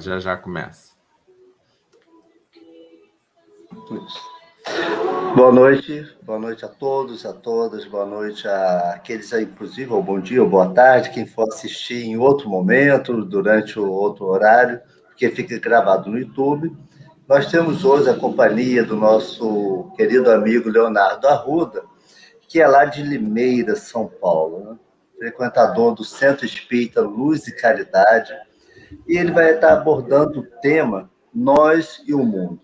Já já começa. Boa noite a todos, a todas, boa noite àqueles aí, inclusive, ou bom dia ou boa tarde, quem for assistir em outro momento, durante o outro horário, porque fica gravado no YouTube. Nós temos hoje a companhia do nosso querido amigo Leonardo Arruda, que é lá de Limeira, São Paulo, né? Frequentador do Centro Espírita Luz e Caridade, e ele vai estar abordando o tema Nós e o Mundo.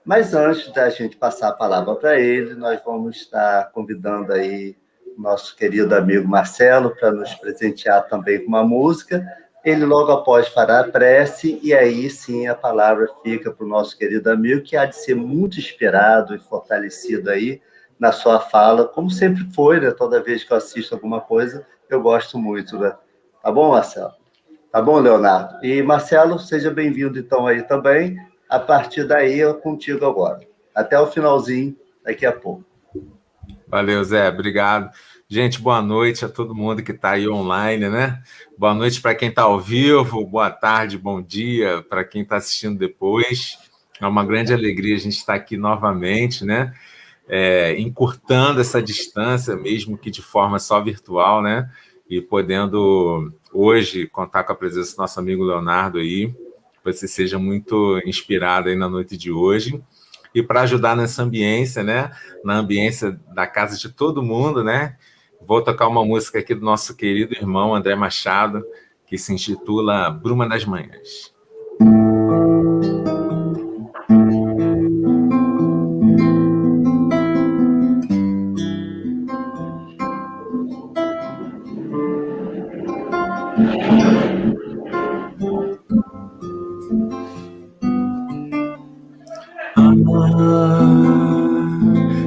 Mas antes da gente passar a palavra para ele, nós vamos estar convidando aí o nosso querido amigo Marcelo para nos presentear também com uma música. Ele logo após fará a prece e aí sim a palavra fica para o nosso querido amigo, que há de ser muito inspirado e fortalecido aí na sua fala, como sempre foi, né? Toda vez que eu assisto alguma coisa, eu gosto muito, né? Tá bom, Marcelo? Tá bom, Leonardo? E, Marcelo, seja bem-vindo, então, aí também. A partir daí, eu contigo agora. Até o finalzinho, daqui a pouco. Valeu, Zé. Obrigado. Gente, boa noite a todo mundo que está aí online, né? Boa noite para quem está ao vivo, boa tarde, bom dia para quem está assistindo depois. É uma grande alegria a gente estar aqui novamente, né? Encurtando essa distância, mesmo que de forma só virtual, né? E podendo hoje contar com a presença do nosso amigo Leonardo aí, que você seja muito inspirado aí na noite de hoje. E para ajudar nessa ambiência, né? Na ambiência da casa de todo mundo, né? Vou tocar uma música aqui do nosso querido irmão André Machado, que se intitula Bruma das Manhãs.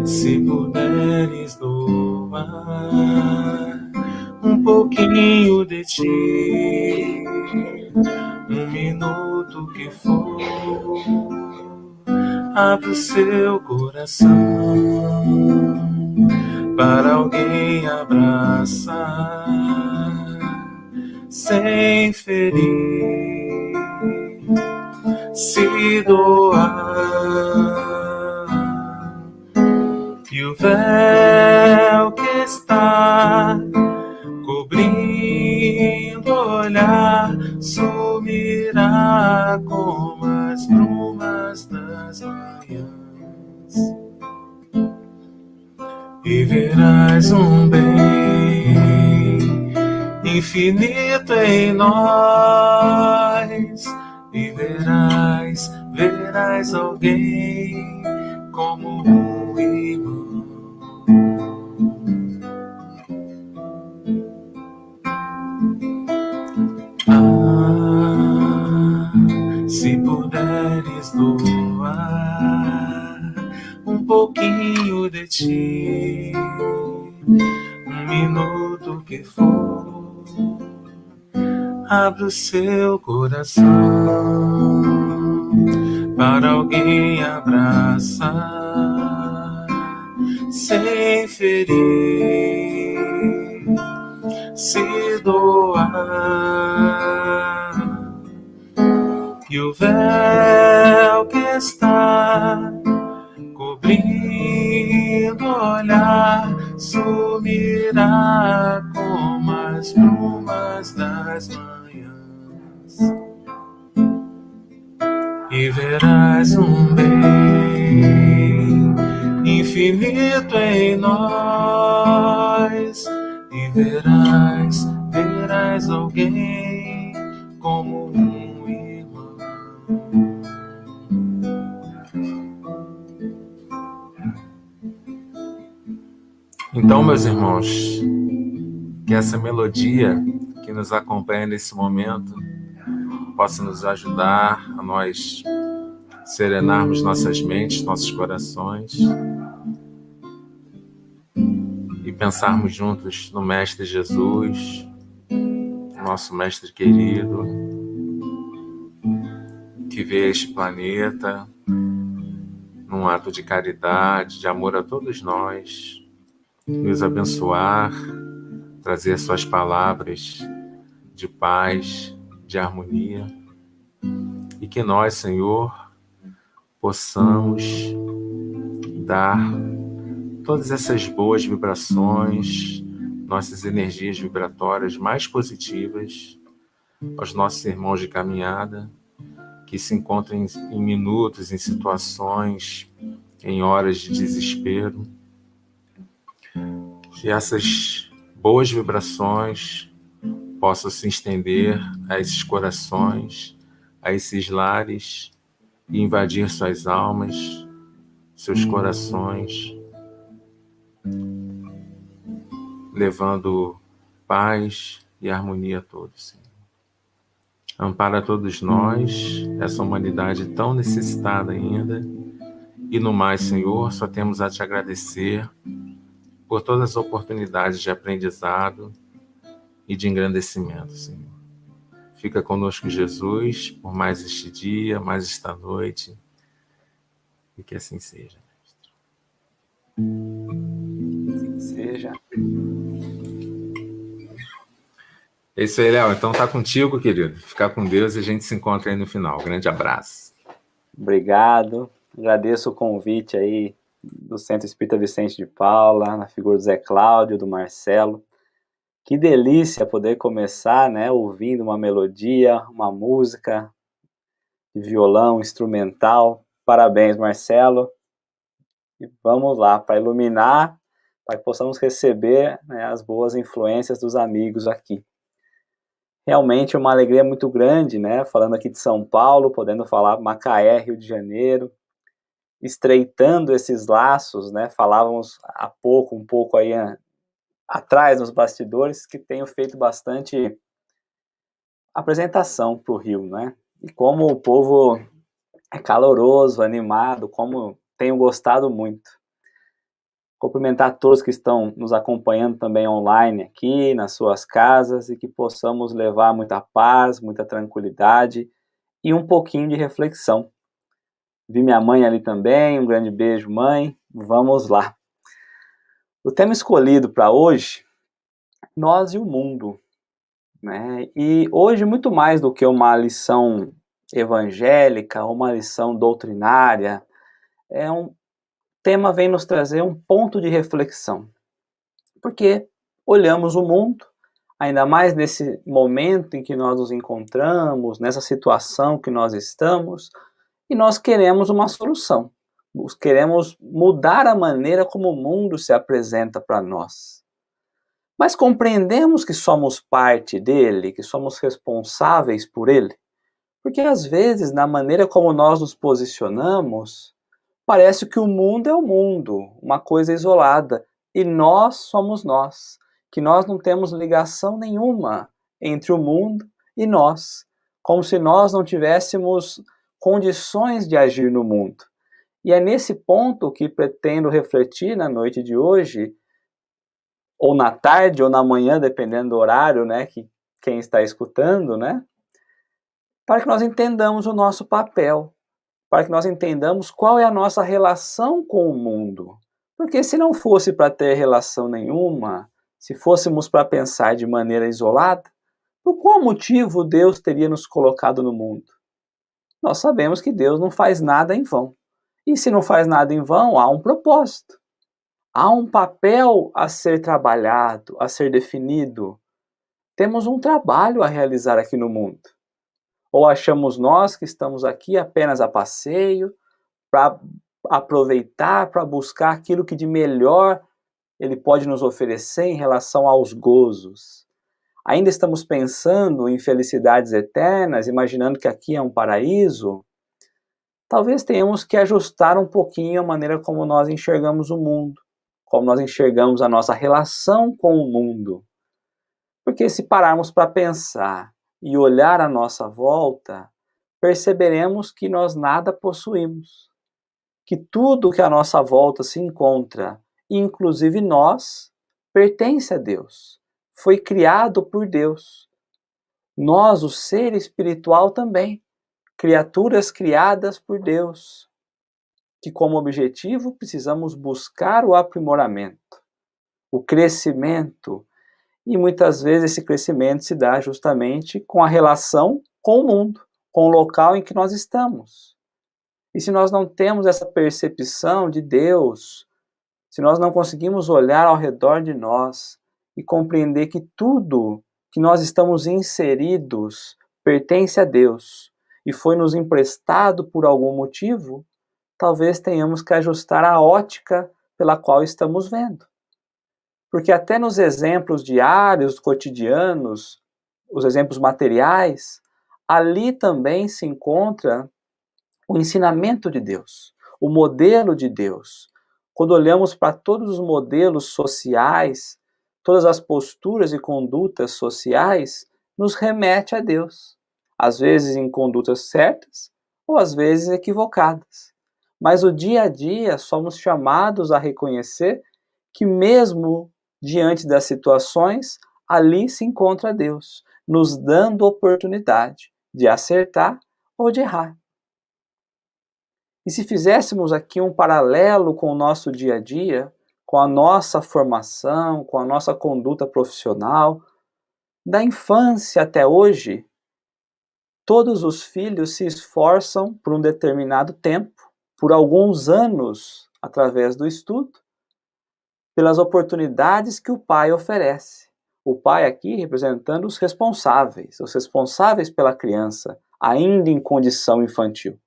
Se puderes doar um pouquinho de ti, um minuto que for, abre o seu coração para alguém abraçar, sem ferir, se doar. E o véu que está cobrindo o olhar sumirá como as brumas das manhãs, e verás um bem infinito em nós, e verás alguém como um irmão. Se puderes doar um pouquinho de ti, um minuto que for, abre o seu coração para alguém abraçar, sem ferir, se doar. E o véu que está cobrindo o olhar sumirá como as brumas das manhãs, e verás um bem infinito em nós, e verás alguém como um irmão. Então, meus irmãos, que essa melodia que nos acompanha nesse momento possa nos ajudar a nós serenarmos nossas mentes, nossos corações e pensarmos juntos no Mestre Jesus, nosso Mestre querido, que veio a este planeta num ato de caridade, de amor a todos nós, nos abençoar, trazer suas palavras de paz, de harmonia, e que nós, Senhor, possamos dar todas essas boas vibrações, nossas energias vibratórias mais positivas aos nossos irmãos de caminhada, que se encontram em minutos, em situações, em horas de desespero. Que essas boas vibrações possam se estender a esses corações, a esses lares, e invadir suas almas, seus corações, levando paz e harmonia a todos, Senhor. Ampara todos nós, essa humanidade tão necessitada ainda, e no mais, Senhor, só temos a te agradecer por todas as oportunidades de aprendizado e de engrandecimento, Senhor. Fica conosco, Jesus, por mais este dia, mais esta noite, e que assim seja. Assim seja. É isso aí, Léo. Então tá contigo, querido. Fica com Deus e a gente se encontra aí no final. Grande abraço. Obrigado. Agradeço o convite aí do Centro Espírita Vicente de Paula, na figura do Zé Cláudio, do Marcelo. Que delícia poder começar, né, ouvindo uma melodia, uma música de violão, instrumental. Parabéns, Marcelo. E vamos lá, para iluminar, para que possamos receber, né, as boas influências dos amigos aqui. Realmente é uma alegria muito grande, né? Falando aqui de São Paulo, podendo falar Macaé, Rio de Janeiro, estreitando esses laços, né? Falávamos há pouco, um pouco aí atrás nos bastidores, que tenho feito bastante apresentação para o Rio, né? E como o povo é caloroso, animado, como tenho gostado muito. Cumprimentar todos que estão nos acompanhando também online aqui, nas suas casas, e que possamos levar muita paz, muita tranquilidade e um pouquinho de reflexão. Vi minha mãe ali também, um grande beijo, mãe. Vamos lá. O tema escolhido para hoje, nós e o mundo, né? E hoje, muito mais do que uma lição evangélica, uma lição doutrinária, o tema vem nos trazer um ponto de reflexão. Porque olhamos o mundo, ainda mais nesse momento em que nós nos encontramos, nessa situação que nós estamos, e nós queremos uma solução. Nós queremos mudar a maneira como o mundo se apresenta para nós. Mas compreendemos que somos parte dele, que somos responsáveis por ele? Porque às vezes, na maneira como nós nos posicionamos, parece que o mundo é o mundo, uma coisa isolada, e nós somos nós, que nós não temos ligação nenhuma entre o mundo e nós, como se nós não tivéssemos condições de agir no mundo. E é nesse ponto que pretendo refletir na noite de hoje, ou na tarde, ou na manhã, dependendo do horário, né, que quem está escutando, né, para que nós entendamos o nosso papel, para que nós entendamos qual é a nossa relação com o mundo. Porque se não fosse para ter relação nenhuma, se fôssemos para pensar de maneira isolada, por qual motivo Deus teria nos colocado no mundo? Nós sabemos que Deus não faz nada em vão. E se não faz nada em vão, há um propósito. Há um papel a ser trabalhado, a ser definido. Temos um trabalho a realizar aqui no mundo. Ou achamos nós que estamos aqui apenas a passeio, para aproveitar, para buscar aquilo que de melhor ele pode nos oferecer em relação aos gozos. Ainda estamos pensando em felicidades eternas, imaginando que aqui é um paraíso? Talvez tenhamos que ajustar um pouquinho a maneira como nós enxergamos o mundo, como nós enxergamos a nossa relação com o mundo. Porque se pararmos para pensar e olhar à nossa volta, perceberemos que nós nada possuímos. Que tudo que à nossa volta se encontra, inclusive nós, pertence a Deus. Foi criado por Deus. Nós, o ser espiritual também, criaturas criadas por Deus, que como objetivo precisamos buscar o aprimoramento, o crescimento, e muitas vezes esse crescimento se dá justamente com a relação com o mundo, com o local em que nós estamos. E se nós não temos essa percepção de Deus, se nós não conseguimos olhar ao redor de nós e compreender que tudo que nós estamos inseridos pertence a Deus e foi nos emprestado por algum motivo, talvez tenhamos que ajustar a ótica pela qual estamos vendo. Porque até nos exemplos diários, cotidianos, os exemplos materiais, ali também se encontra o ensinamento de Deus, o modelo de Deus. Quando olhamos para todos os modelos sociais, todas as posturas e condutas sociais, nos remete a Deus. Às vezes em condutas certas, ou às vezes equivocadas. Mas o dia a dia somos chamados a reconhecer que mesmo diante das situações, ali se encontra Deus, nos dando oportunidade de acertar ou de errar. E se fizéssemos aqui um paralelo com o nosso dia a dia, com a nossa formação, com a nossa conduta profissional, da infância até hoje, todos os filhos se esforçam por um determinado tempo, por alguns anos, através do estudo, pelas oportunidades que o pai oferece. O pai aqui representando os responsáveis pela criança, ainda em condição infantil.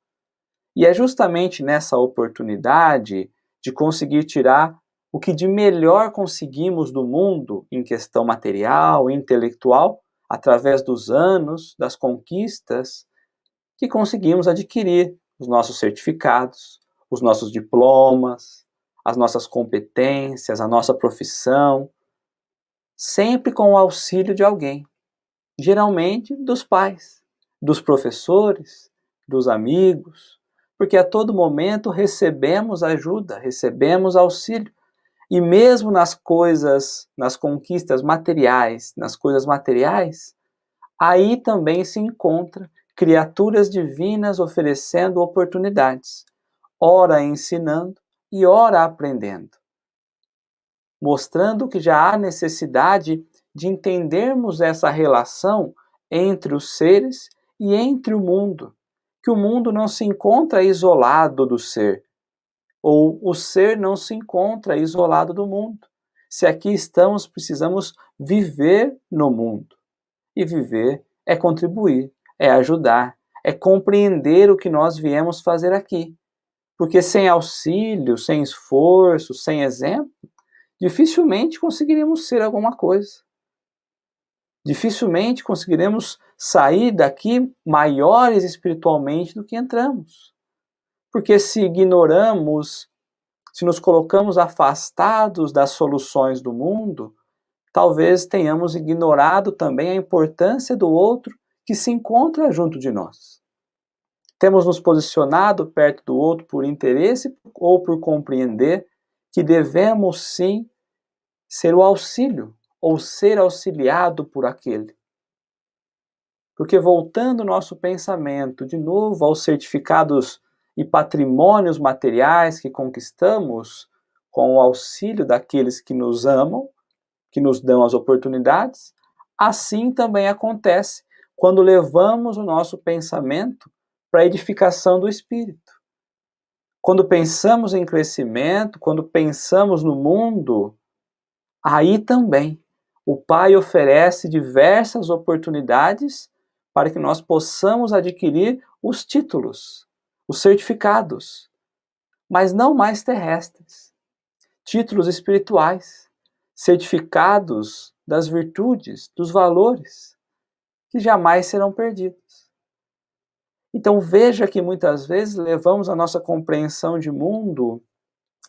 E é justamente nessa oportunidade de conseguir tirar o que de melhor conseguimos do mundo em questão material, intelectual, através dos anos, das conquistas, que conseguimos adquirir os nossos certificados, os nossos diplomas, as nossas competências, a nossa profissão, sempre com o auxílio de alguém, geralmente dos pais, dos professores, dos amigos, porque a todo momento recebemos ajuda, recebemos auxílio. E mesmo nas coisas, nas conquistas materiais, nas coisas materiais, aí também se encontra criaturas divinas oferecendo oportunidades, ora ensinando e ora aprendendo, mostrando que já há necessidade de entendermos essa relação entre os seres e entre o mundo, que o mundo não se encontra isolado do ser, ou o ser não se encontra isolado do mundo. Se aqui estamos, precisamos viver no mundo. E viver é contribuir, é ajudar, é compreender o que nós viemos fazer aqui. Porque sem auxílio, sem esforço, sem exemplo, dificilmente conseguiremos ser alguma coisa. Dificilmente conseguiremos sair daqui maiores espiritualmente do que entramos. Porque se ignoramos, se nos colocamos afastados das soluções do mundo, talvez tenhamos ignorado também a importância do outro que se encontra junto de nós. Temos nos posicionado perto do outro por interesse ou por compreender que devemos sim ser o auxílio ou ser auxiliado por aquele. Porque voltando o nosso pensamento de novo aos certificados e patrimônios materiais que conquistamos com o auxílio daqueles que nos amam, que nos dão as oportunidades, assim também acontece quando levamos o nosso pensamento para a edificação do espírito. Quando pensamos em crescimento, quando pensamos no mundo, aí também o Pai oferece diversas oportunidades para que nós possamos adquirir os títulos, os certificados, mas não mais terrestres, títulos espirituais, certificados das virtudes, dos valores, que jamais serão perdidos. Então veja que muitas vezes levamos a nossa compreensão de mundo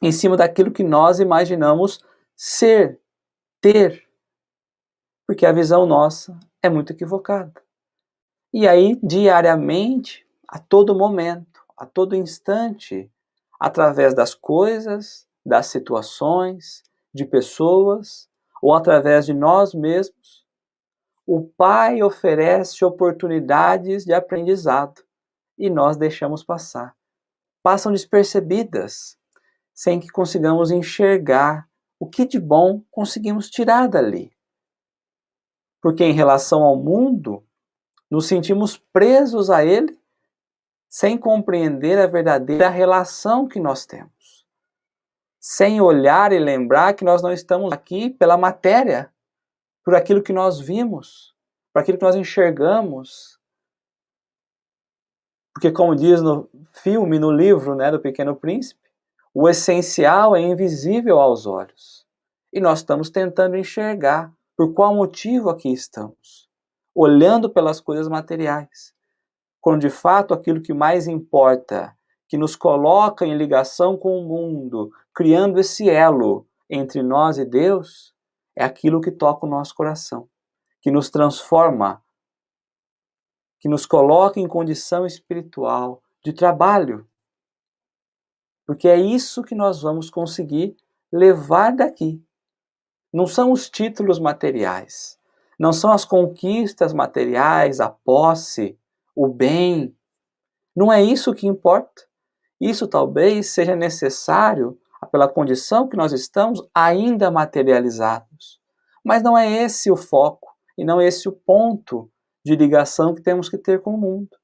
em cima daquilo que nós imaginamos ser, ter, porque a visão nossa é muito equivocada. E aí, diariamente, a todo momento, a todo instante, através das coisas, das situações, de pessoas, ou através de nós mesmos, o Pai oferece oportunidades de aprendizado e nós deixamos passar. Passam despercebidas, sem que consigamos enxergar o que de bom conseguimos tirar dali. Porque em relação ao mundo, Nos sentimos presos a ele, sem compreender a verdadeira relação que nós temos. Sem olhar e lembrar que nós não estamos aqui pela matéria, por aquilo que nós vimos, por aquilo que nós enxergamos. Porque, como diz no filme, no livro, né, do Pequeno Príncipe, o essencial é invisível aos olhos. E nós estamos tentando enxergar por qual motivo aqui estamos, olhando pelas coisas materiais. Quando de fato aquilo que mais importa, que nos coloca em ligação com o mundo, criando esse elo entre nós e Deus, é aquilo que toca o nosso coração, que nos transforma, que nos coloca em condição espiritual de trabalho. Porque é isso que nós vamos conseguir levar daqui. Não são os títulos materiais, não são as conquistas materiais, a posse, o bem. Não é isso que importa. Isso talvez seja necessário pela condição que nós estamos ainda materializados. Mas não é esse o foco e não é esse o ponto de ligação que temos que ter com o mundo.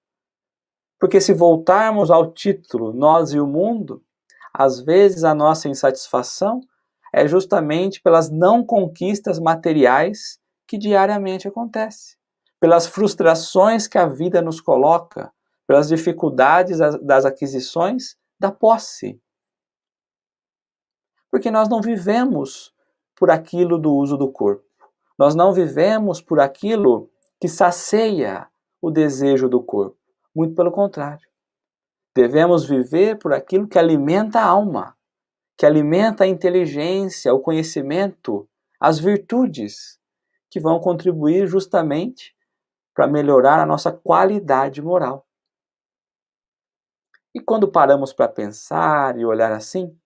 Porque se voltarmos ao título Nós e o Mundo, às vezes a nossa insatisfação é justamente pelas não conquistas materiais que diariamente acontecem, pelas frustrações que a vida nos coloca, pelas dificuldades das aquisições da posse. Porque nós não vivemos por aquilo do uso do corpo. Nós não vivemos por aquilo que sacia o desejo do corpo. Muito pelo contrário. Devemos viver por aquilo que alimenta a alma, que alimenta a inteligência, o conhecimento, as virtudes, que vão contribuir justamente para melhorar a nossa qualidade moral. E quando paramos para pensar e olhar assim,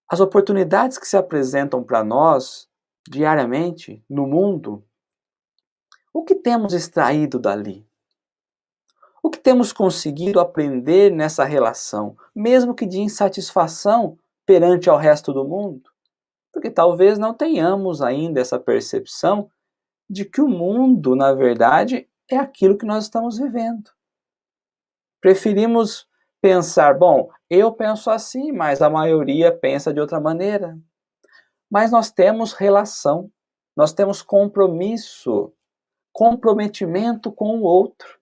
as oportunidades que se apresentam para nós diariamente no mundo, o que temos extraído dali? O que temos conseguido aprender nessa relação, mesmo que de insatisfação perante ao resto do mundo? Porque talvez não tenhamos ainda essa percepção de que o mundo, na verdade, é aquilo que nós estamos vivendo. Preferimos pensar, bom, eu penso assim, mas a maioria pensa de outra maneira. Mas nós temos relação, nós temos compromisso, comprometimento com o outro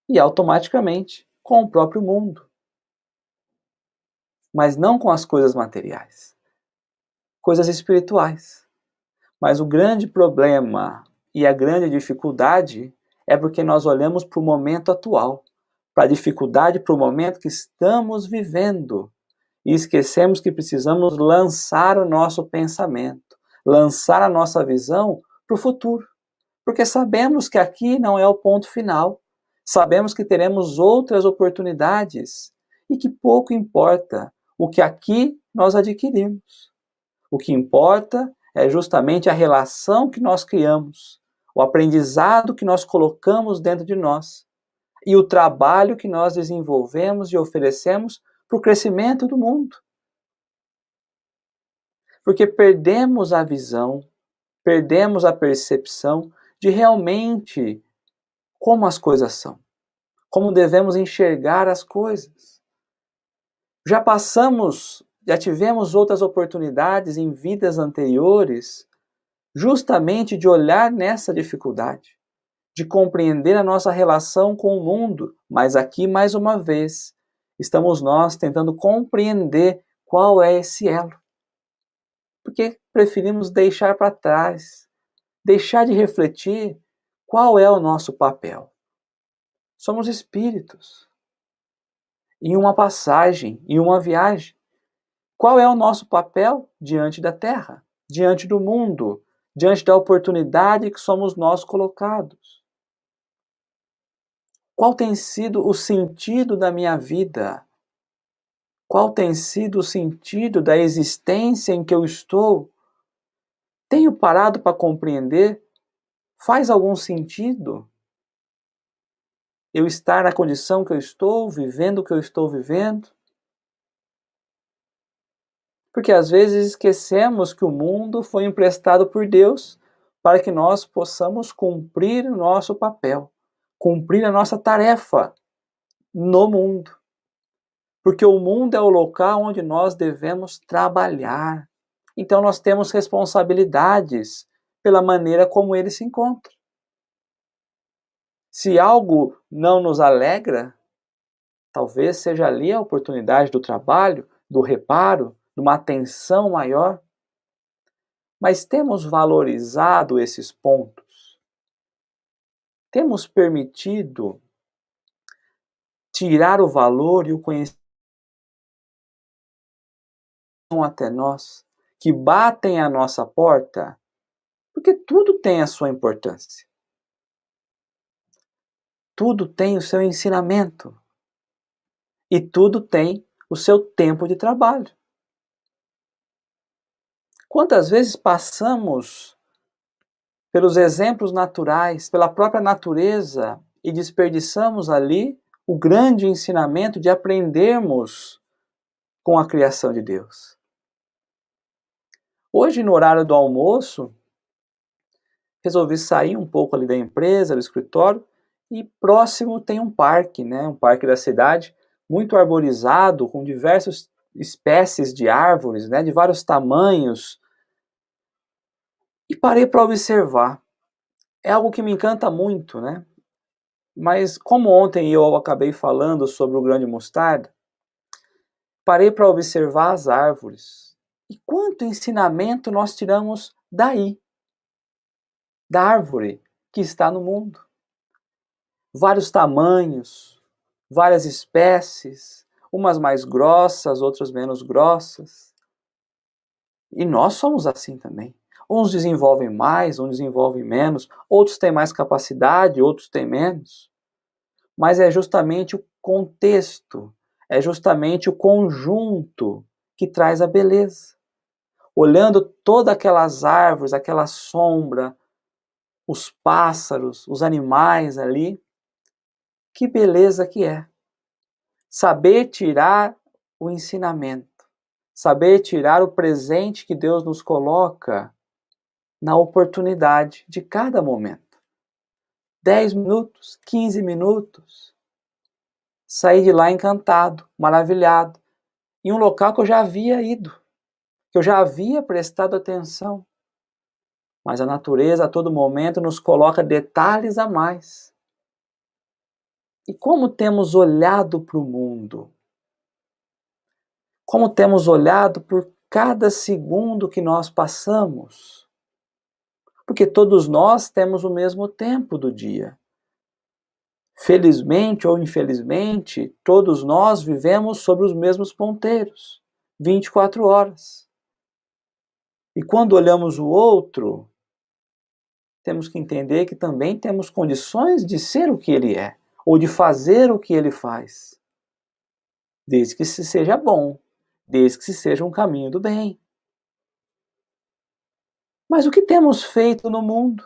e automaticamente com o próprio mundo. Mas não com as coisas materiais, coisas espirituais. Mas o grande problema e a grande dificuldade é porque nós olhamos para o momento atual, para a dificuldade, para o momento que estamos vivendo. E esquecemos que precisamos lançar o nosso pensamento, lançar a nossa visão para o futuro. Porque sabemos que aqui não é o ponto final. Sabemos que teremos outras oportunidades e que pouco importa o que aqui nós adquirimos. O que importa é justamente a relação que nós criamos, o aprendizado que nós colocamos dentro de nós e o trabalho que nós desenvolvemos e oferecemos para o crescimento do mundo. Porque perdemos a visão, perdemos a percepção de realmente como as coisas são, como devemos enxergar as coisas. Já tivemos outras oportunidades em vidas anteriores, justamente de olhar nessa dificuldade, de compreender a nossa relação com o mundo, mas aqui, mais uma vez, estamos nós tentando compreender qual é esse elo. Porque preferimos deixar para trás, deixar de refletir qual é o nosso papel. Somos espíritos. Em uma passagem, em uma viagem. Qual é o nosso papel diante da Terra, diante do mundo, diante da oportunidade que somos nós colocados? Qual tem sido o sentido da minha vida? Qual tem sido o sentido da existência em que eu estou? Tenho parado para compreender? Faz algum sentido eu estar na condição que eu estou, vivendo o que eu estou vivendo? Porque às vezes esquecemos que o mundo foi emprestado por Deus para que nós possamos cumprir o nosso papel, cumprir a nossa tarefa no mundo. Porque o mundo é o local onde nós devemos trabalhar. Então nós temos responsabilidades pela maneira como ele se encontra. Se algo não nos alegra, talvez seja ali a oportunidade do trabalho, do reparo, de uma atenção maior. Mas temos valorizado esses pontos? Temos permitido tirar o valor e o conhecimento até nós, que batem à nossa porta? Porque tudo tem a sua importância. Tudo tem o seu ensinamento. E tudo tem o seu tempo de trabalho. Quantas vezes passamos pelos exemplos naturais, pela própria natureza, e desperdiçamos ali o grande ensinamento de aprendermos com a criação de Deus. Hoje, no horário do almoço, resolvi sair um pouco ali da empresa, do escritório, e próximo tem um parque, né? Um parque da cidade, muito arborizado, com diversas espécies de árvores, né? De vários tamanhos. E parei para observar. É algo que me encanta muito, né? Mas como ontem eu acabei falando sobre o grande mostarda, parei para observar as árvores. E quanto ensinamento nós tiramos daí, da árvore que está no mundo. Vários tamanhos, várias espécies, umas mais grossas, outras menos grossas. E nós somos assim também. Uns desenvolvem mais, uns desenvolvem menos, outros têm mais capacidade, outros têm menos. Mas é justamente o contexto, é justamente o conjunto que traz a beleza. Olhando todas aquelas árvores, aquela sombra, os pássaros, os animais ali, que beleza que é. Saber tirar o ensinamento, saber tirar o presente que Deus nos coloca na oportunidade de cada momento. 10 minutos, 15 minutos. Saí de lá encantado, maravilhado, em um local que eu já havia ido, que eu já havia prestado atenção. Mas a natureza a todo momento nos coloca detalhes a mais. E como temos olhado para o mundo? Como temos olhado por cada segundo que nós passamos? Porque todos nós temos o mesmo tempo do dia. Felizmente ou infelizmente, todos nós vivemos sobre os mesmos ponteiros, 24 horas. E quando olhamos o outro, temos que entender que também temos condições de ser o que ele é, ou de fazer o que ele faz. Desde que se seja bom, desde que se seja um caminho do bem. Mas o que temos feito no mundo?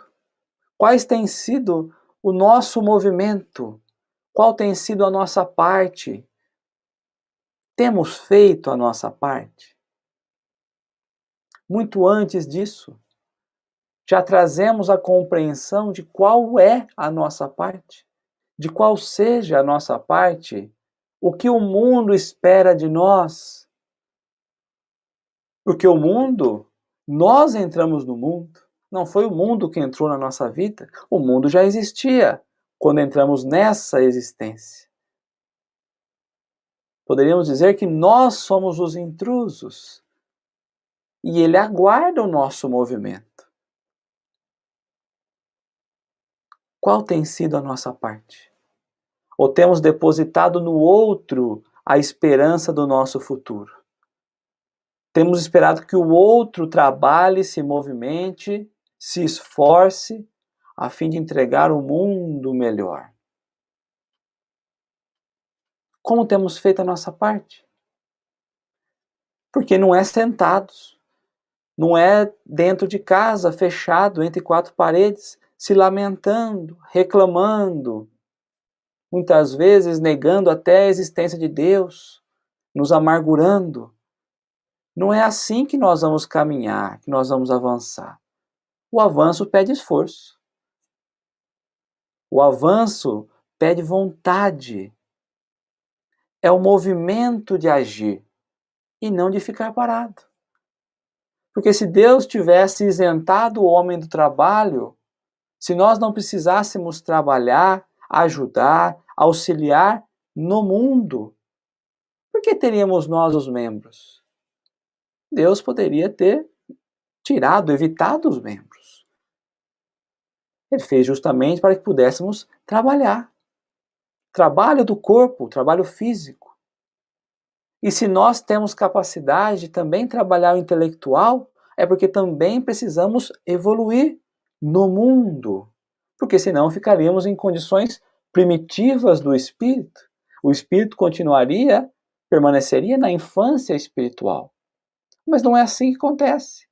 Quais tem sido o nosso movimento? Qual tem sido a nossa parte? Temos feito a nossa parte? Muito antes disso, já trazemos a compreensão de qual é a nossa parte, de qual seja a nossa parte, o que o mundo espera de nós. Porque o mundo, nós entramos no mundo, não foi o mundo que entrou na nossa vida, o mundo já existia quando entramos nessa existência. Poderíamos dizer que nós somos os intrusos e ele aguarda o nosso movimento. Qual tem sido a nossa parte? Ou temos depositado no outro a esperança do nosso futuro? Temos esperado que o outro trabalhe, se movimente, se esforce, a fim de entregar um mundo melhor. Como temos feito a nossa parte? Porque não é sentados, não é dentro de casa, fechado, entre quatro paredes, se lamentando, reclamando, muitas vezes negando até a existência de Deus, nos amargurando. Não é assim que nós vamos caminhar, que nós vamos avançar. O avanço pede esforço. O avanço pede vontade. É o movimento de agir e não de ficar parado. Porque se Deus tivesse isentado o homem do trabalho, se nós não precisássemos trabalhar, ajudar, auxiliar no mundo, por que teríamos nós os membros? Deus poderia ter tirado, evitado os membros. Ele fez justamente para que pudéssemos trabalhar. Trabalho do corpo, trabalho físico. E se nós temos capacidade de também trabalhar o intelectual, é porque também precisamos evoluir no mundo. Porque senão ficaríamos em condições primitivas do espírito. O espírito permaneceria na infância espiritual. Mas não é assim que acontece.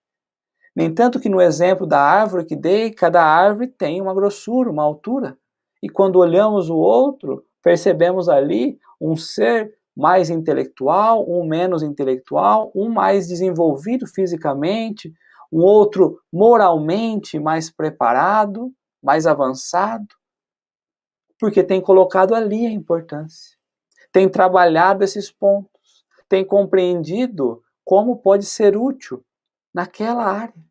Nem tanto que no exemplo da árvore que dei, cada árvore tem uma grossura, uma altura. E quando olhamos o outro, percebemos ali um ser mais intelectual, um menos intelectual, um mais desenvolvido fisicamente, um outro moralmente mais preparado, mais avançado, porque tem colocado ali a importância, tem trabalhado esses pontos, tem compreendido como pode ser útil naquela área.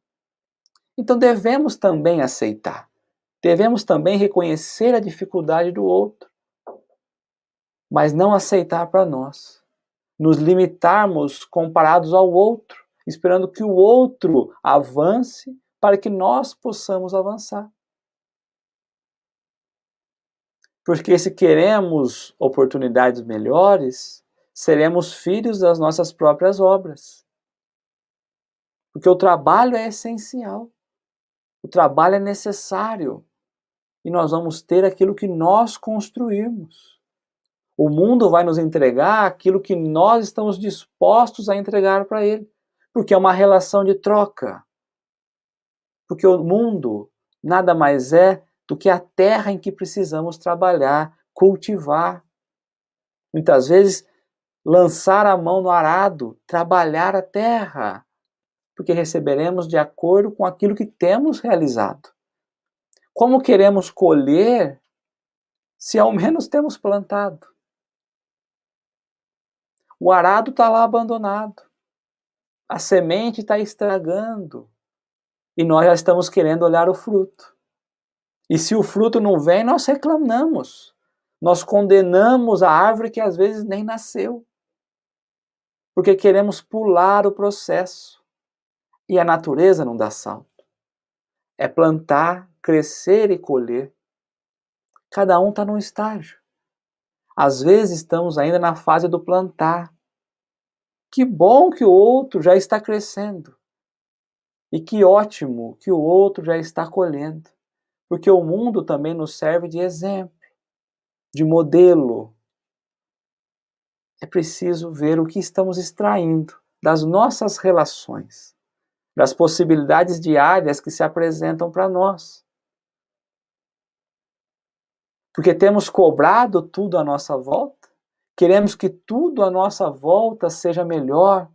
Então devemos também aceitar, devemos também reconhecer a dificuldade do outro, mas não aceitar para nós, nos limitarmos comparados ao outro, esperando que o outro avance para que nós possamos avançar. Porque se queremos oportunidades melhores, seremos filhos das nossas próprias obras. Porque o trabalho é essencial, o trabalho é necessário, e nós vamos ter aquilo que nós construirmos. O mundo vai nos entregar aquilo que nós estamos dispostos a entregar para ele, porque é uma relação de troca. Porque o mundo nada mais é do que a terra em que precisamos trabalhar, cultivar. Muitas vezes, lançar a mão no arado, trabalhar a terra, porque receberemos de acordo com aquilo que temos realizado. Como queremos colher se ao menos temos plantado? O arado está lá abandonado. A semente está estragando. E nós já estamos querendo olhar o fruto. E se o fruto não vem, nós reclamamos. Nós condenamos a árvore que às vezes nem nasceu. Porque queremos pular o processo. E a natureza não dá salto. É plantar, crescer e colher. Cada um está num estágio. Às vezes estamos ainda na fase do plantar. Que bom que o outro já está crescendo. E que ótimo que o outro já está colhendo. Porque o mundo também nos serve de exemplo, de modelo. É preciso ver o que estamos extraindo das nossas relações, das possibilidades diárias que se apresentam para nós. Porque temos cobrado tudo à nossa volta, queremos que tudo à nossa volta seja melhor.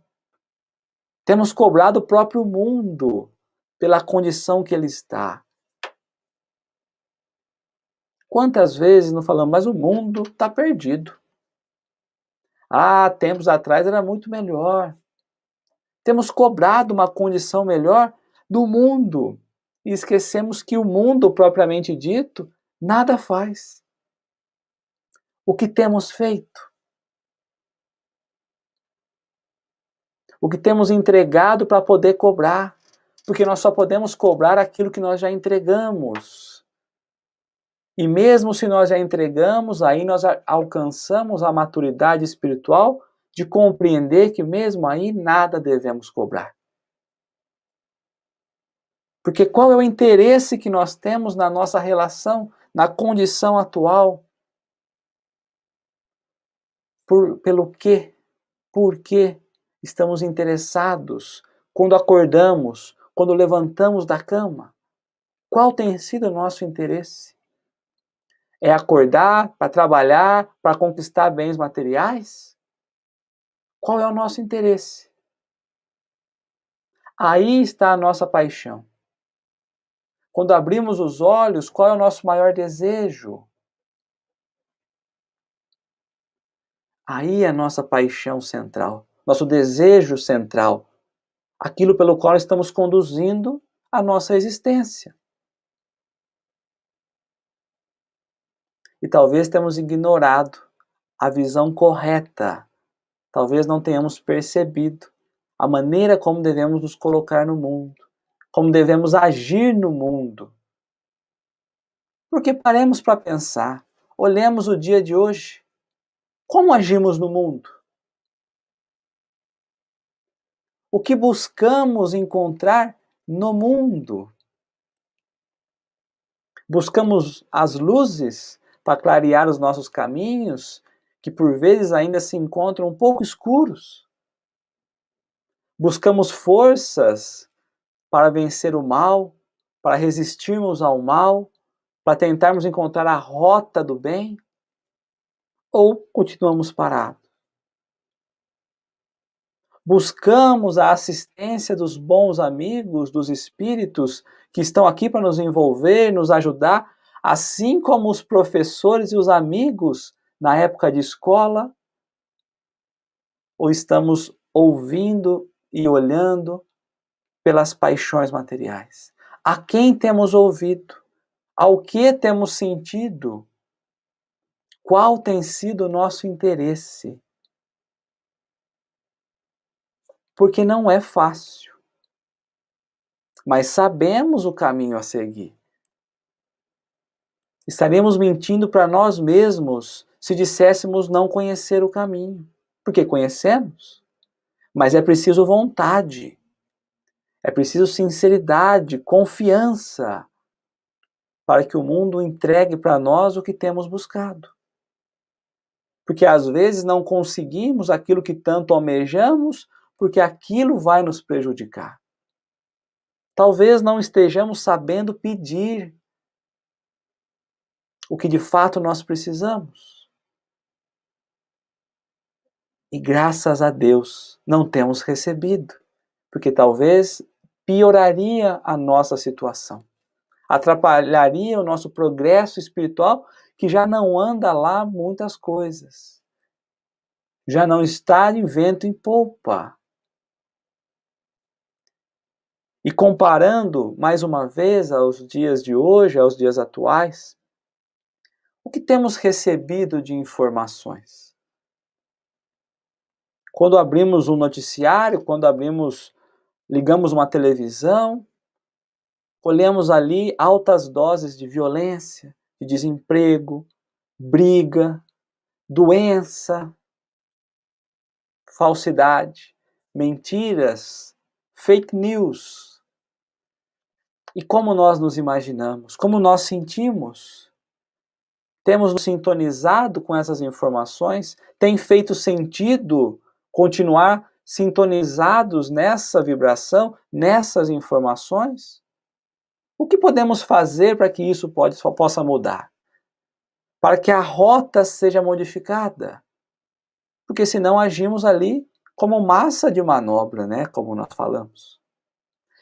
Temos cobrado o próprio mundo pela condição que ele está. Quantas vezes não falamos, mas o mundo está perdido. Tempos atrás era muito melhor. Temos cobrado uma condição melhor do mundo e esquecemos que o mundo, propriamente dito, nada faz. O que temos feito? O que temos entregado para poder cobrar? Porque nós só podemos cobrar aquilo que nós já entregamos. E mesmo se nós já entregamos, aí nós alcançamos a maturidade espiritual de compreender que mesmo aí nada devemos cobrar. Porque qual é o interesse que nós temos na nossa relação, na condição atual? Pelo quê? Por que estamos interessados quando acordamos, quando levantamos da cama? Qual tem sido o nosso interesse? É acordar para trabalhar, para conquistar bens materiais? Qual é o nosso interesse? Aí está a nossa paixão. Quando abrimos os olhos, qual é o nosso maior desejo? Aí é a nossa paixão central, nosso desejo central, aquilo pelo qual estamos conduzindo a nossa existência. E talvez tenhamos ignorado a visão correta, talvez não tenhamos percebido a maneira como devemos nos colocar no mundo, como devemos agir no mundo. Porque paremos para pensar, olhemos o dia de hoje, como agimos no mundo? O que buscamos encontrar no mundo? Buscamos as luzes para clarear os nossos caminhos, que por vezes ainda se encontram um pouco escuros. Buscamos forças para vencer o mal, para resistirmos ao mal, para tentarmos encontrar a rota do bem? Ou continuamos parados? Buscamos a assistência dos bons amigos, dos espíritos que estão aqui para nos envolver, nos ajudar, assim como os professores e os amigos na época de escola? Ou estamos ouvindo e olhando pelas paixões materiais? A quem temos ouvido? Ao que temos sentido? Qual tem sido o nosso interesse? Porque não é fácil, mas sabemos o caminho a seguir. Estaremos mentindo para nós mesmos se disséssemos não conhecer o caminho, porque conhecemos, mas é preciso vontade, é preciso sinceridade, confiança, para que o mundo entregue para nós o que temos buscado. Porque às vezes não conseguimos aquilo que tanto almejamos, porque aquilo vai nos prejudicar. Talvez não estejamos sabendo pedir o que de fato nós precisamos. E graças a Deus não temos recebido, porque talvez pioraria a nossa situação, atrapalharia o nosso progresso espiritual, que já não anda lá muitas coisas, já não está em vento em polpa. E comparando, mais uma vez, aos dias de hoje, aos dias atuais, o que temos recebido de informações? Quando abrimos um noticiário, quando ligamos uma televisão, olhamos ali altas doses de violência, de desemprego, briga, doença, falsidade, mentiras, fake news. E como nós nos imaginamos? Como nós sentimos? Temos nos sintonizado com essas informações? Tem feito sentido continuar sintonizados nessa vibração, nessas informações? O que podemos fazer para que isso possa mudar? Para que a rota seja modificada? Porque senão agimos ali como massa de manobra, né? Como nós falamos.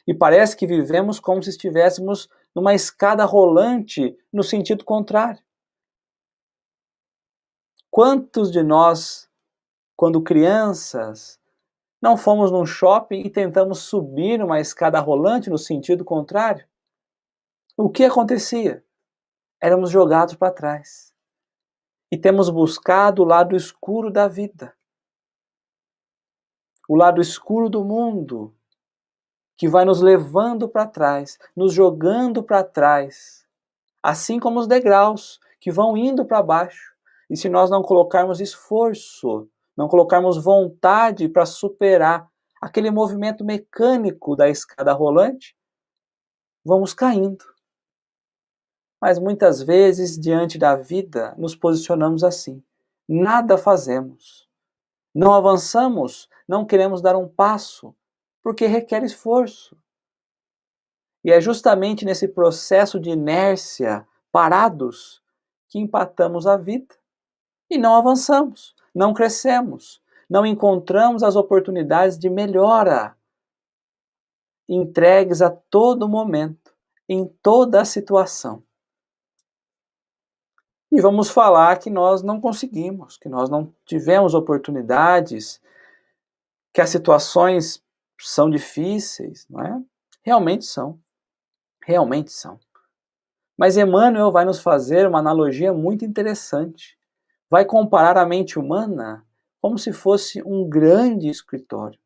E parece que vivemos como se estivéssemos numa escada rolante no sentido contrário. Quantos de nós, quando crianças, não fomos num shopping e tentamos subir uma escada rolante no sentido contrário? O que acontecia? Éramos jogados para trás. E temos buscado o lado escuro da vida. O lado escuro do mundo, que vai nos levando para trás, nos jogando para trás. Assim como os degraus, que vão indo para baixo. E se nós não colocarmos esforço, não colocarmos vontade para superar aquele movimento mecânico da escada rolante, vamos caindo. Mas muitas vezes, diante da vida, nos posicionamos assim. Nada fazemos. Não avançamos, não queremos dar um passo, porque requer esforço. E é justamente nesse processo de inércia, parados, que empatamos a vida e não avançamos, não crescemos, não encontramos as oportunidades de melhora, entregues a todo momento em toda a situação. E vamos falar que nós não conseguimos, que nós não tivemos oportunidades, que as situações são difíceis, não é? Realmente são. Realmente são. Mas Emmanuel vai nos fazer uma analogia muito interessante. Vai comparar a mente humana como se fosse um grande escritório.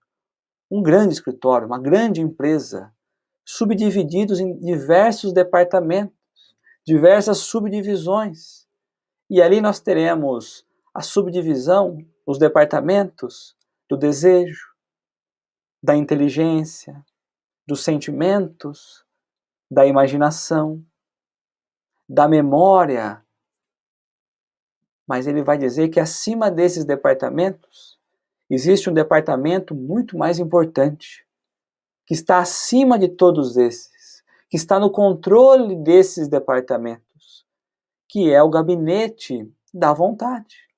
Um grande escritório, uma grande empresa, subdivididos em diversos departamentos, diversas subdivisões. E ali nós teremos a subdivisão, os departamentos do desejo, da inteligência, dos sentimentos, da imaginação, da memória. Mas ele vai dizer que acima desses departamentos existe um departamento muito mais importante, que está acima de todos esses, que está no controle desses departamentos, que é o gabinete da vontade.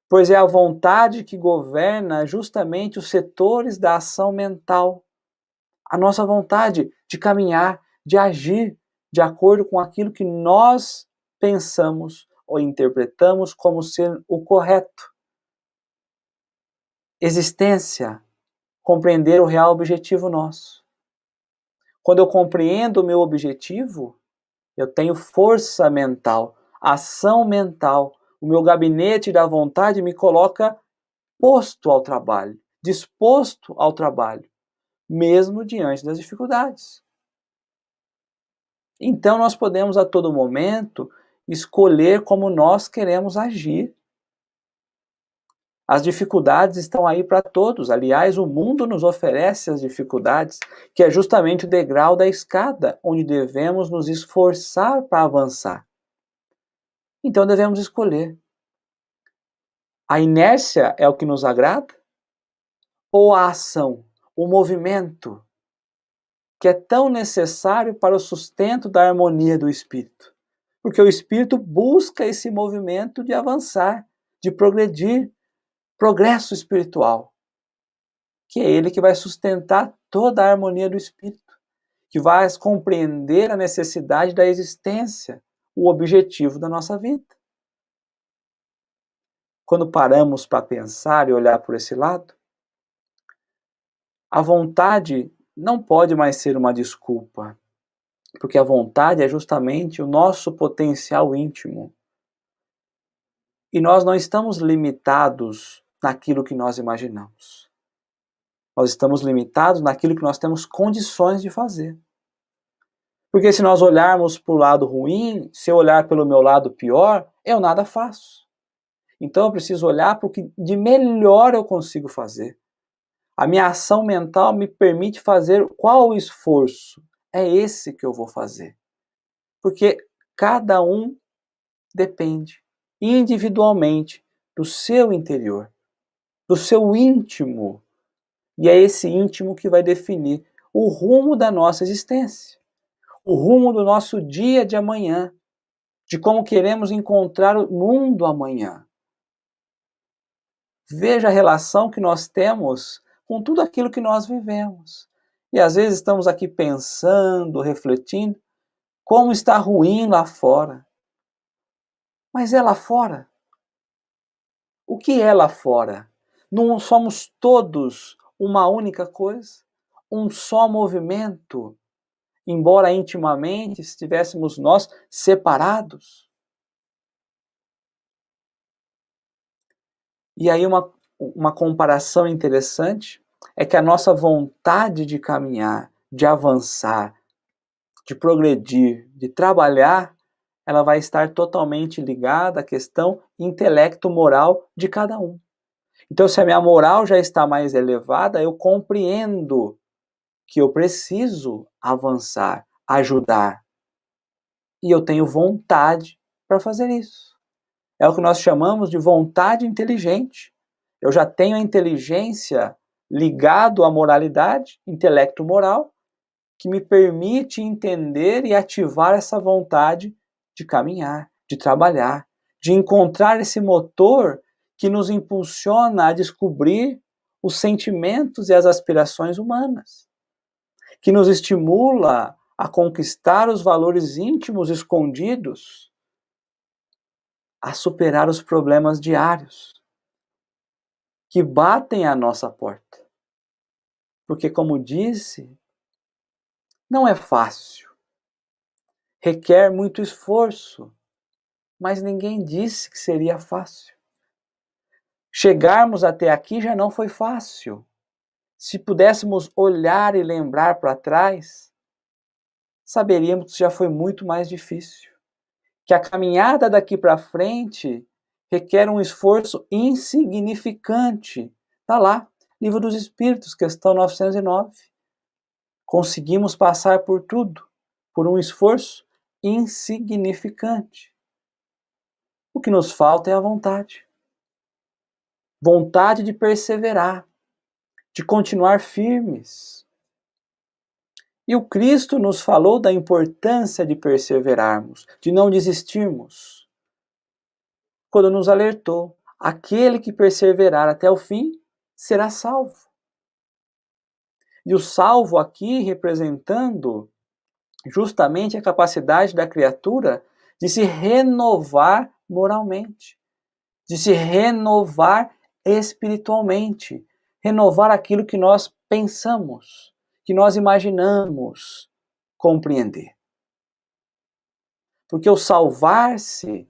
Pois é a vontade que governa justamente os setores da ação mental. A nossa vontade de caminhar, de agir de acordo com aquilo que nós pensamos ou interpretamos como ser o correto. Existência, compreender o real objetivo nosso. Quando eu compreendo o meu objetivo, eu tenho força mental, ação mental. O meu gabinete da vontade me coloca posto ao trabalho, disposto ao trabalho, mesmo diante das dificuldades. Então nós podemos a todo momento escolher como nós queremos agir. As dificuldades estão aí para todos. Aliás, o mundo nos oferece as dificuldades, que é justamente o degrau da escada, onde devemos nos esforçar para avançar. Então devemos escolher. A inércia é o que nos agrada? Ou a ação, o movimento, que é tão necessário para o sustento da harmonia do espírito? Porque o espírito busca esse movimento de avançar, de progredir, progresso espiritual, que é ele que vai sustentar toda a harmonia do espírito, que vai compreender a necessidade da existência, o objetivo da nossa vida. Quando paramos para pensar e olhar por esse lado, a vontade não pode mais ser uma desculpa, porque a vontade é justamente o nosso potencial íntimo. E nós não estamos limitados naquilo que nós imaginamos. Nós estamos limitados naquilo que nós temos condições de fazer. Porque se nós olharmos para o lado ruim, se eu olhar pelo meu lado pior, eu nada faço. Então eu preciso olhar para o que de melhor eu consigo fazer. A minha ação mental me permite fazer qual o esforço? É esse que eu vou fazer. Porque cada um depende individualmente do seu interior, do seu íntimo. E é esse íntimo que vai definir o rumo da nossa existência, o rumo do nosso dia de amanhã, de como queremos encontrar o mundo amanhã. Veja a relação que nós temos com tudo aquilo que nós vivemos. E às vezes estamos aqui pensando, refletindo, como está ruim lá fora. Mas é lá fora? O que é lá fora? Não somos todos uma única coisa? Um só movimento? Embora intimamente estivéssemos nós separados? E aí uma comparação interessante é que a nossa vontade de caminhar, de avançar, de progredir, de trabalhar, ela vai estar totalmente ligada à questão intelecto-moral de cada um. Então, se a minha moral já está mais elevada, eu compreendo que eu preciso avançar, ajudar. E eu tenho vontade para fazer isso. É o que nós chamamos de vontade inteligente. Eu já tenho a inteligência ligado à moralidade, intelecto moral, que me permite entender e ativar essa vontade de caminhar, de trabalhar, de encontrar esse motor que nos impulsiona a descobrir os sentimentos e as aspirações humanas, que nos estimula a conquistar os valores íntimos escondidos, a superar os problemas diários que batem à nossa porta. Porque, como disse, não é fácil, requer muito esforço, mas ninguém disse que seria fácil. Chegarmos até aqui já não foi fácil. Se pudéssemos olhar e lembrar para trás, saberíamos que já foi muito mais difícil. Que a caminhada daqui para frente requer um esforço insignificante. Está lá, Livro dos Espíritos, questão 909. Conseguimos passar por tudo, por um esforço insignificante. O que nos falta é a vontade. Vontade de perseverar, de continuar firmes. E o Cristo nos falou da importância de perseverarmos, de não desistirmos. Quando nos alertou, aquele que perseverar até o fim será salvo. E o salvo aqui representando justamente a capacidade da criatura de se renovar moralmente, de se renovar espiritualmente, renovar aquilo que nós pensamos, que nós imaginamos compreender. Porque o salvar-se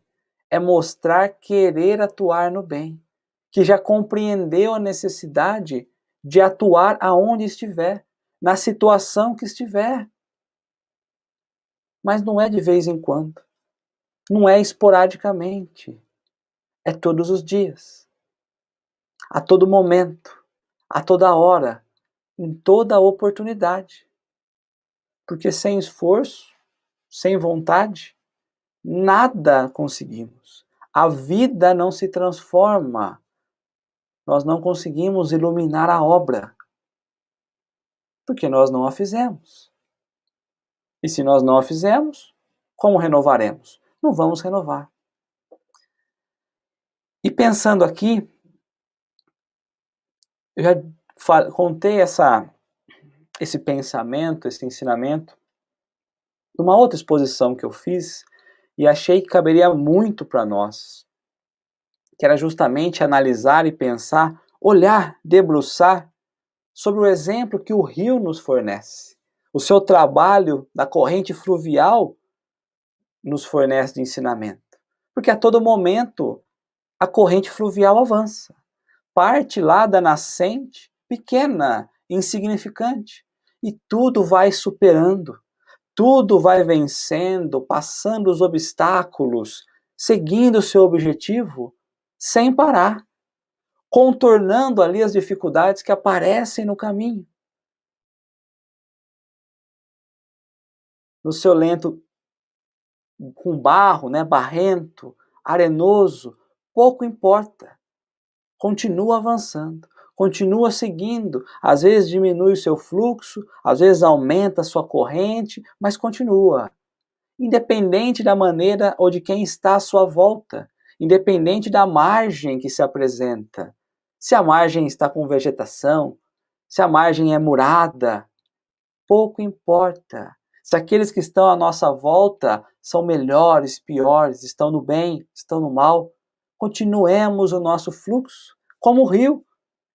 é mostrar querer atuar no bem, que já compreendeu a necessidade de atuar aonde estiver, na situação que estiver. Mas não é de vez em quando, não é esporadicamente, é todos os dias, a todo momento, a toda hora, em toda oportunidade. Porque sem esforço, sem vontade, nada conseguimos. A vida não se transforma. Nós não conseguimos iluminar a obra, porque nós não a fizemos. E se nós não a fizemos, como renovaremos? Não vamos renovar. E pensando aqui, eu já contei esse pensamento, esse ensinamento, numa outra exposição que eu fiz, e achei que caberia muito para nós, que era justamente analisar e pensar, olhar, debruçar sobre o exemplo que o rio nos fornece. O seu trabalho da corrente fluvial nos fornece de ensinamento. Porque a todo momento a corrente fluvial avança. Parte lá da nascente, pequena, insignificante, e tudo vai superando, tudo vai vencendo, passando os obstáculos, seguindo o seu objetivo, sem parar, contornando ali as dificuldades que aparecem no caminho. No seu lento, com barro, barrento, arenoso, pouco importa. Continua avançando, continua seguindo. Às vezes diminui o seu fluxo, às vezes aumenta a sua corrente, mas continua. Independente da maneira ou de quem está à sua volta, independente da margem que se apresenta. Se a margem está com vegetação, se a margem é murada, pouco importa. Se aqueles que estão à nossa volta são melhores, piores, estão no bem, estão no mal, continuemos o nosso fluxo, como o rio,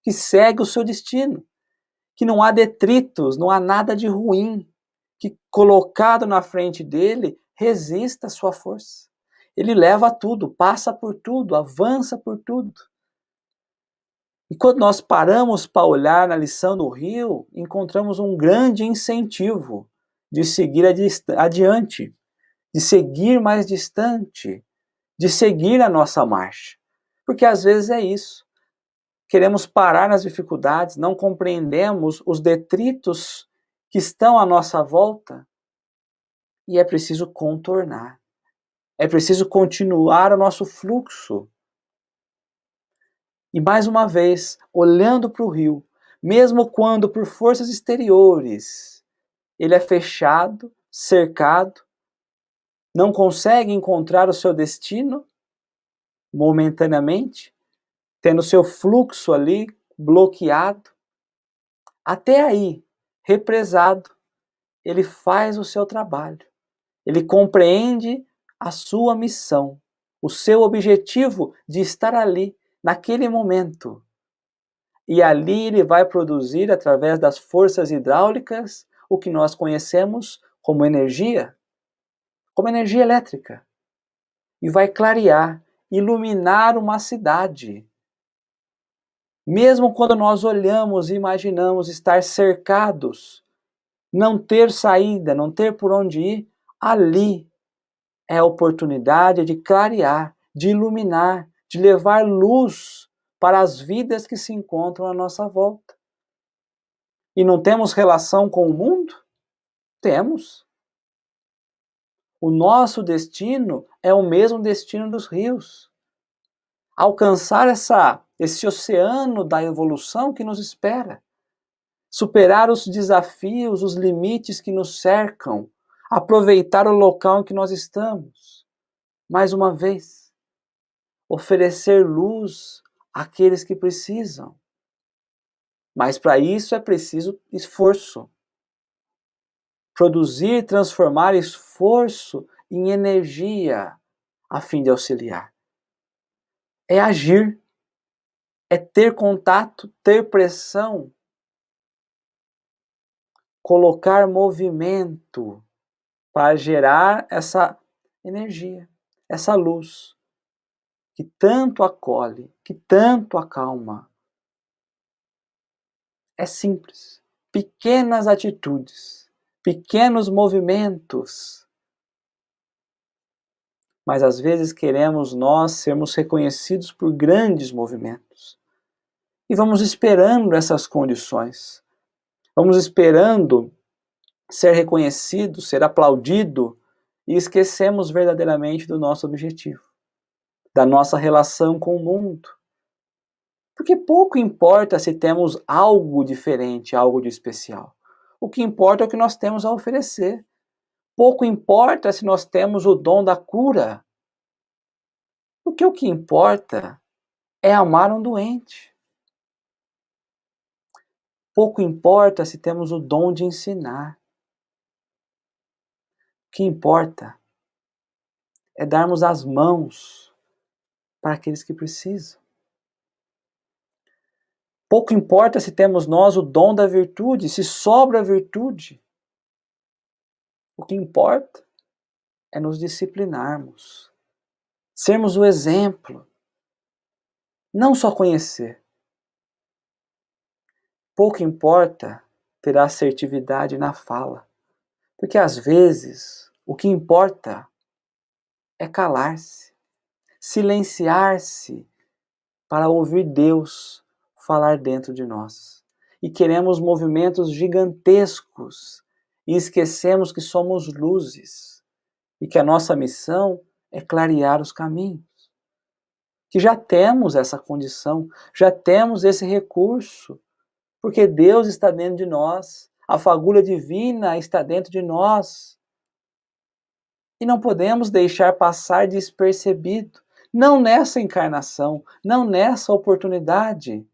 que segue o seu destino, que não há detritos, não há nada de ruim, que colocado na frente dele, resista à sua força. Ele leva tudo, passa por tudo, avança por tudo. E quando nós paramos para olhar na lição do rio, encontramos um grande incentivo de seguir adiante, de seguir mais distante, de seguir a nossa marcha. Porque às vezes é isso. Queremos parar nas dificuldades, não compreendemos os detritos que estão à nossa volta e é preciso contornar. É preciso continuar o nosso fluxo. E mais uma vez, olhando para o rio, mesmo quando por forças exteriores ele é fechado, cercado, não consegue encontrar o seu destino momentaneamente, tendo seu fluxo ali bloqueado, até aí, represado, ele faz o seu trabalho. Ele compreende a sua missão, o seu objetivo de estar ali, naquele momento. E ali ele vai produzir, através das forças hidráulicas, o que nós conhecemos como energia elétrica. E vai clarear, iluminar uma cidade. Mesmo quando nós olhamos e imaginamos estar cercados, não ter saída, não ter por onde ir, ali é a oportunidade de clarear, de iluminar, de levar luz para as vidas que se encontram à nossa volta. E não temos relação com o mundo? Temos. O nosso destino é o mesmo destino dos rios. Alcançar esse oceano da evolução que nos espera. Superar os desafios, os limites que nos cercam. Aproveitar o local em que nós estamos. Mais uma vez, oferecer luz àqueles que precisam. Mas para isso é preciso esforço. Produzir, transformar esforço em energia a fim de auxiliar. É agir, é ter contato, ter pressão, colocar movimento para gerar essa energia, essa luz que tanto acolhe, que tanto acalma. É simples, pequenas atitudes, pequenos movimentos. Mas às vezes queremos nós sermos reconhecidos por grandes movimentos. E vamos esperando essas condições. Vamos esperando ser reconhecido, ser aplaudido, e esquecemos verdadeiramente do nosso objetivo, da nossa relação com o mundo. Porque pouco importa se temos algo diferente, algo de especial. O que importa é o que nós temos a oferecer. Pouco importa se nós temos o dom da cura. Porque o que importa é amar um doente. Pouco importa se temos o dom de ensinar. O que importa é darmos as mãos para aqueles que precisam. Pouco importa se temos nós o dom da virtude, se sobra a virtude. O que importa é nos disciplinarmos, sermos o exemplo, não só conhecer. Pouco importa ter assertividade na fala, porque às vezes o que importa é calar-se, silenciar-se para ouvir Deus falar dentro de nós. E queremos movimentos gigantescos e esquecemos que somos luzes e que a nossa missão é clarear os caminhos. Que já temos essa condição, já temos esse recurso, porque Deus está dentro de nós, a fagulha divina está dentro de nós. E não podemos deixar passar despercebido, não nessa encarnação, não nessa oportunidade.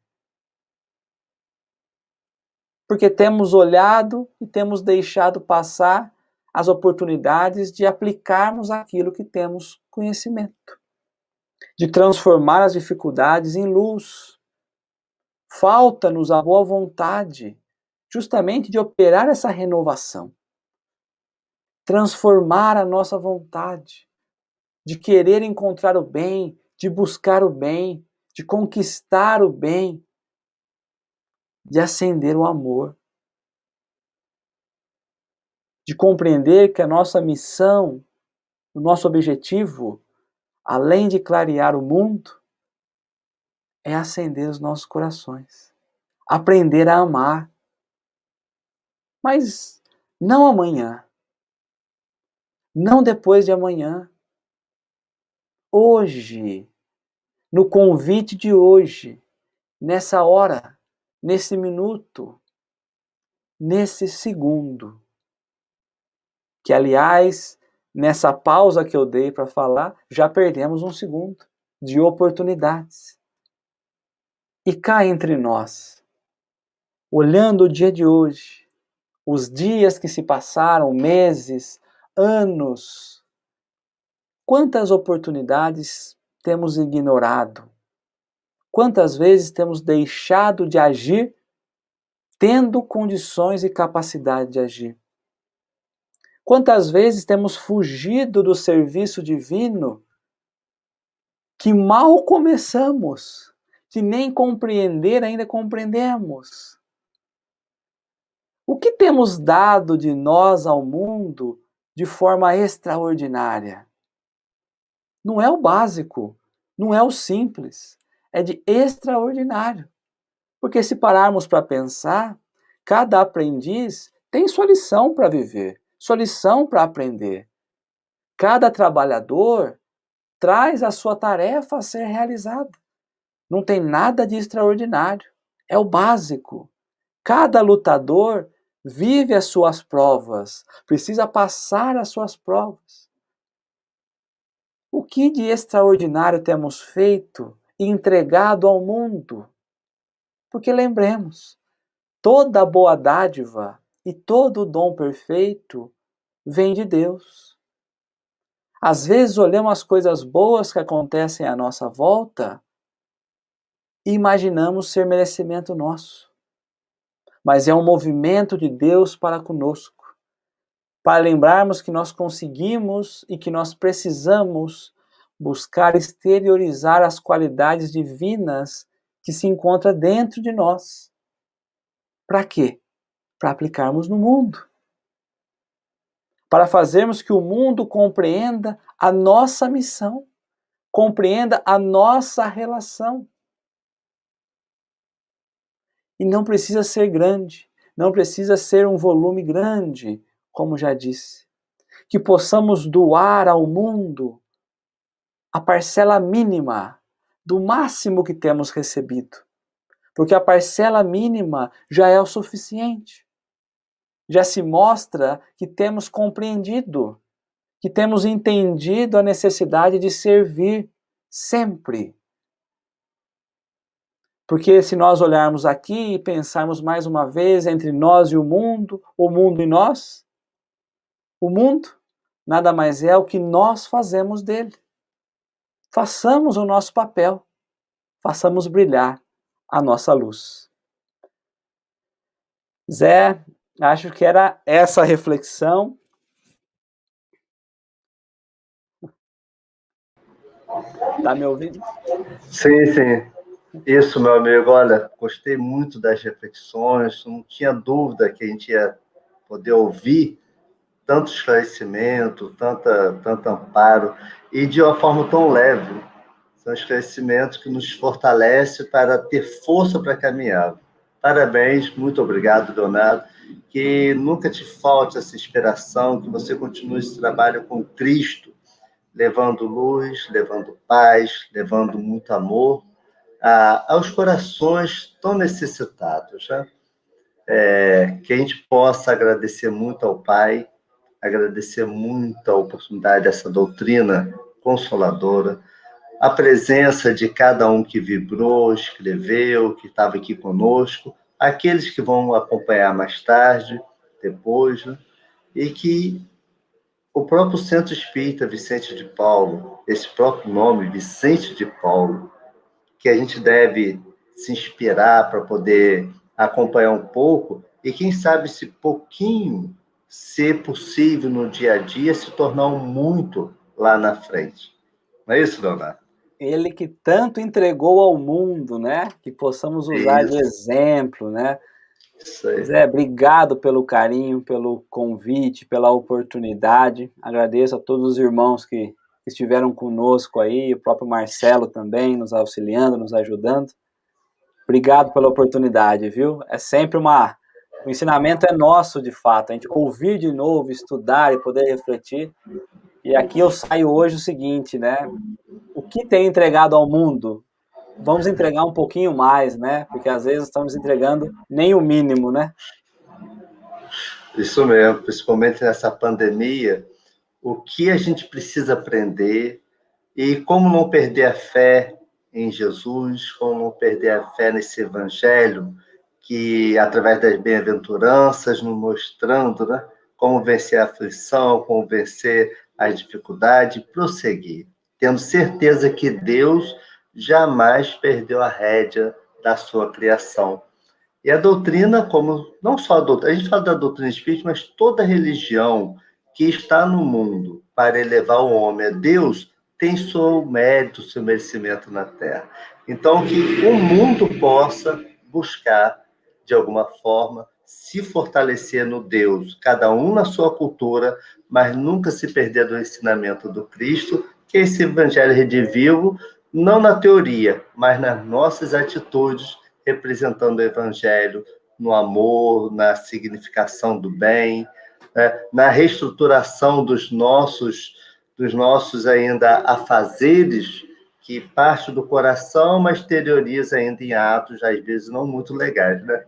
Porque temos olhado e temos deixado passar as oportunidades de aplicarmos aquilo que temos conhecimento, de transformar as dificuldades em luz. Falta-nos a boa vontade, justamente de operar essa renovação, transformar a nossa vontade, de querer encontrar o bem, de buscar o bem, de conquistar o bem, de acender o amor, de compreender que a nossa missão, o nosso objetivo, além de clarear o mundo, é acender os nossos corações, aprender a amar. Mas não amanhã, não depois de amanhã, hoje, no convite de hoje, nessa hora, nesse minuto, nesse segundo. Que, aliás, nessa pausa que eu dei para falar, já perdemos um segundo de oportunidades. E cá entre nós, olhando o dia de hoje, os dias que se passaram, meses, anos, quantas oportunidades temos ignorado? Quantas vezes temos deixado de agir tendo condições e capacidade de agir? Quantas vezes temos fugido do serviço divino que mal começamos, que nem compreender ainda compreendemos? O que temos dado de nós ao mundo de forma extraordinária? Não é o básico, não é o simples, é de extraordinário. Porque se pararmos para pensar, cada aprendiz tem sua lição para viver, sua lição para aprender. Cada trabalhador traz a sua tarefa a ser realizada. Não tem nada de extraordinário, é o básico. Cada lutador vive as suas provas, precisa passar as suas provas. O que de extraordinário temos feito e entregado ao mundo? Porque lembremos, toda boa dádiva e todo dom perfeito vem de Deus. Às vezes olhamos as coisas boas que acontecem à nossa volta e imaginamos ser merecimento nosso. Mas é um movimento de Deus para conosco, para lembrarmos que nós conseguimos e que nós precisamos buscar exteriorizar as qualidades divinas que se encontram dentro de nós. Para quê? Para aplicarmos no mundo. Para fazermos que o mundo compreenda a nossa missão, compreenda a nossa relação. E não precisa ser grande, não precisa ser um volume grande, como já disse. Que possamos doar ao mundo a parcela mínima do máximo que temos recebido. Porque a parcela mínima já é o suficiente. Já se mostra que temos compreendido, que temos entendido a necessidade de servir sempre. Porque se nós olharmos aqui e pensarmos mais uma vez entre nós e o mundo e nós, o mundo nada mais é o que nós fazemos dele. Façamos o nosso papel, façamos brilhar a nossa luz. Zé, acho que era essa a reflexão. Tá me ouvindo? Sim, sim. Isso, meu amigo. Olha, gostei muito das reflexões. Não tinha dúvida que a gente ia poder ouvir tanto esclarecimento, tanto amparo, e de uma forma tão leve. São esclarecimentos que nos fortalecem para ter força para caminhar. Parabéns, muito obrigado, Leonardo. Que nunca te falte essa inspiração, que você continue esse trabalho com Cristo, levando luz, levando paz, levando muito amor aos corações tão necessitados. Né? Que a gente possa agradecer muito ao Pai, agradecer muito a oportunidade dessa doutrina consoladora, a presença de cada um que vibrou, escreveu, que estava aqui conosco, aqueles que vão acompanhar mais tarde, depois, né? E que o próprio Centro Espírita Vicente de Paulo, esse próprio nome, Vicente de Paulo, que a gente deve se inspirar para poder acompanhar um pouco e, quem sabe, esse pouquinho ser possível no dia a dia, se tornar um muito lá na frente. Não é isso, Leonardo? Ele que tanto entregou ao mundo, né? Que possamos usar de exemplo, né? Isso aí. Zé, obrigado pelo carinho, pelo convite, pela oportunidade. Agradeço a todos os irmãos que estiveram conosco aí, o próprio Marcelo também, nos auxiliando, nos ajudando. Obrigado pela oportunidade, viu? É sempre o ensinamento é nosso, de fato, a gente ouvir de novo, estudar e poder refletir. E aqui eu saio hoje o seguinte, né? O que tem entregado ao mundo? Vamos entregar um pouquinho mais, né? Porque às vezes estamos entregando nem o mínimo, né? Isso mesmo, principalmente nessa pandemia, o que a gente precisa aprender e como não perder a fé em Jesus, como não perder a fé nesse evangelho que, através das bem-aventuranças, nos mostrando, né, como vencer a aflição, como vencer as dificuldades, prosseguir, tendo certeza que Deus jamais perdeu a rédea da sua criação. E a doutrina, como não só a doutrina, a gente fala da doutrina espírita, mas toda religião que está no mundo para elevar o homem a Deus tem seu mérito, seu merecimento na Terra. Então, que o mundo possa buscar, de alguma forma, se fortalecer no Deus, cada um na sua cultura, mas nunca se perder do ensinamento do Cristo, que é esse evangelho redivivo, não na teoria, mas nas nossas atitudes, representando o evangelho no amor, na significação do bem, né, na reestruturação dos nossos ainda afazeres, que parte do coração, mas exterioriza ainda em atos, às vezes não muito legais, né?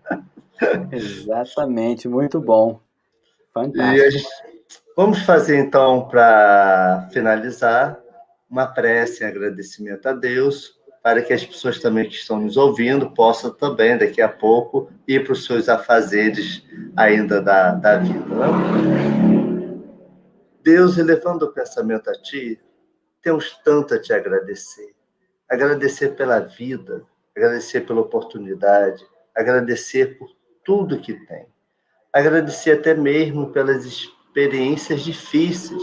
Exatamente, muito bom. Fantástico. Vamos fazer, então, para finalizar, uma prece em agradecimento a Deus, para que as pessoas também que estão nos ouvindo possam também, daqui a pouco, ir para os seus afazeres ainda da vida. Né? Deus, elevando o pensamento a Ti, temos tanto a Te agradecer. Agradecer pela vida, agradecer pela oportunidade, agradecer por tudo que tem. Agradecer até mesmo pelas experiências difíceis,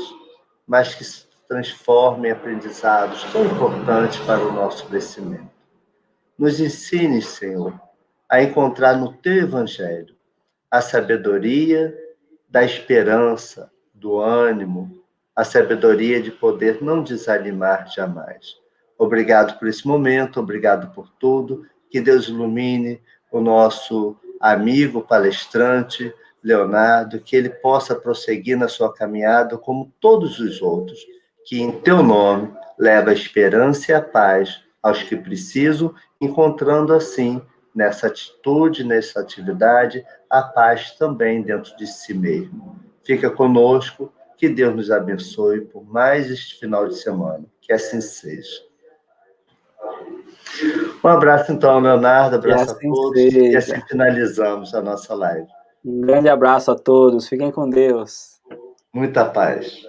mas que se transformem em aprendizados tão importantes para o nosso crescimento. Nos ensine, Senhor, a encontrar no Teu Evangelho a sabedoria da esperança, do ânimo, a sabedoria de poder não desanimar jamais. Obrigado por esse momento, obrigado por tudo. Que Deus ilumine o nosso amigo palestrante, Leonardo, que ele possa prosseguir na sua caminhada como todos os outros, que em Teu nome leva a esperança e a paz aos que precisam, encontrando assim, nessa atitude, nessa atividade, a paz também dentro de si mesmo. Fica conosco, que Deus nos abençoe por mais este final de semana. Que assim seja. Um abraço, então, Leonardo, abraço assim a todos, seja. e assim finalizamos a nossa live. Um grande abraço a todos, fiquem com Deus. Muita paz.